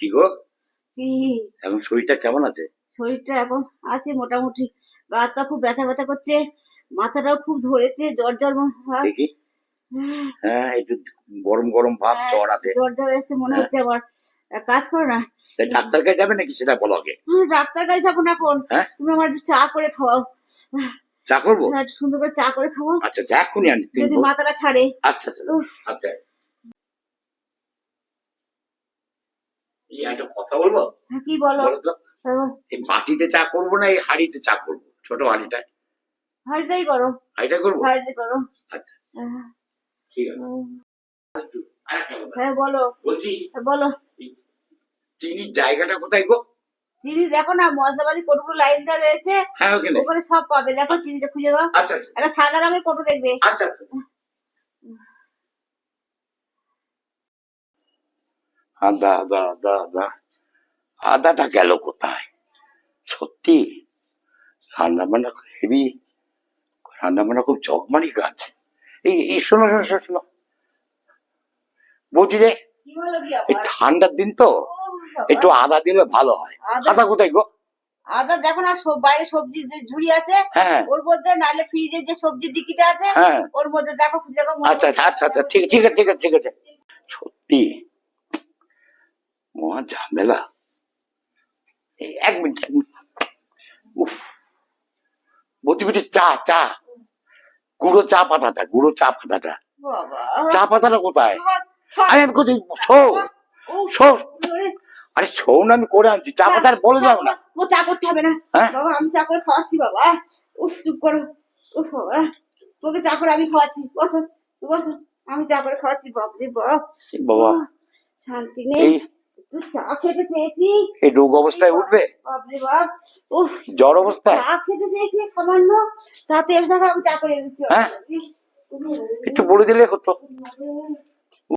কি গো, কি এখন শরীরটা কেমন আছে? শরীরটা এখন আছে মোটামুটি, গাটা খুব ব্যথা ব্যথা করছে, মাথাটাও খুব ধরেছে, জ্বর জ্বর ভাব। দেখি, হ্যাঁ একটু গরম গরম ভাব, জ্বর আছে। জ্বর জ্বর এসে মনে হচ্ছে আমার। এক কাজ করো না, তা ডাক্তার কাছে যাবে নাকি সেটা বলো আগে। ডাক্তার কাছে যাবো না এখন। হ্যাঁ? তুমি আমার একটু চা করে খাওয়াও। চা করবো? হ্যাঁ, একটু সুন্দর করে চা করে খাওয়াও, আচ্ছা যা, এক্ষুনি আনি। যদি মাথাটা ছাড়ে। আচ্ছা আচ্ছা উফ, আচ্ছা। এই একটা কথা বলবো? হ্যাঁ, কি বলো? বলো তো, এই বাটিতে চা করবো না এই হাঁড়িতে চা করবো? ছোট হাঁড়িটা, হাঁড়িটাই করো, হাঁড়িটা করবো। হাঁড়িটাই করো। আচ্ছা ঠিক আছে। আরেকটা কথা হ্যাঁ বলো, বলছি, বলো। চিনির জায়গাটা কোথায় গো? চিনি দেখো না, মশলাবাজি কটুকু লাইন দেওয়া রয়েছে, হ্যাঁ ওখানে। ওখানে সব পাবে, দেখো চিনিটা খুঁজে দাও। আচ্ছা আচ্ছা একটা সাদা রঙের কটু দেখবে। আচ্ছা আচ্ছা। আদা আদা আদা আদা, আদাটা গেল কোথায়? সত্যি রান্না বান্না হেভি, রান্না বান্না খুব জগমারি কাজ। এই শোনো শোনো শোনো শোনো, বলছি যে কি হলো কি এই আবার? ঠান্ডার দিন তো একটু আদা দিলে ভালো হয়। আদা? আদা কোথায় গো? আদা দেখো না, বাইরে সবজি যে ঝুড়ি আছে, হ্যাঁ ওর মধ্যে, নাহলে ফ্রিজের যে সবজির ডিকিটা আছে, হ্যাঁ। ওর মধ্যে দেখো, খুঁজে দেখো। আচ্ছা আচ্ছা আচ্ছা আচ্ছা ঠিক ঠিক আছে ঠিক আছে ঠিক আছে। সত্যি মহা ঝামেলা। এই এক মিনিট এক মিনিট। উফ, বলছি বলছি চা চা, গুঁড়ো চা পাতাটা, গুঁড়ো চা পাতাটা, বাবা, চা পাতাটা কোথায়? থাক, আরে আমি কোথায় শো উফ, শো, ওরে, আরে শো না আমি করে আনছি, চা পাতার বলে যাও না। ও চা করতে হবে না হ্যাঁ? বাবা, আমি চা করে খাওয়াচ্ছি বাবা। উফ, চুপ করো। উফ বাবা, তোকে চা করে আমি খাওয়াচ্ছি, বসো বসো, আমি চা করে খাওয়াচ্ছি। বাপরে বাপ, বাবা শান্তি নেই। এই একটু চা খেতে চেয়েছি, এই রোগ অবস্থায় উঠবে? বাপরে বাপ, উফ, জ্বর অবস্থায়? চা খেতে চেয়েছি সামান্য, তাতে এসে আমি চা করে দিচ্ছি। হ্যাঁ? একটু বলে দিলে হতো।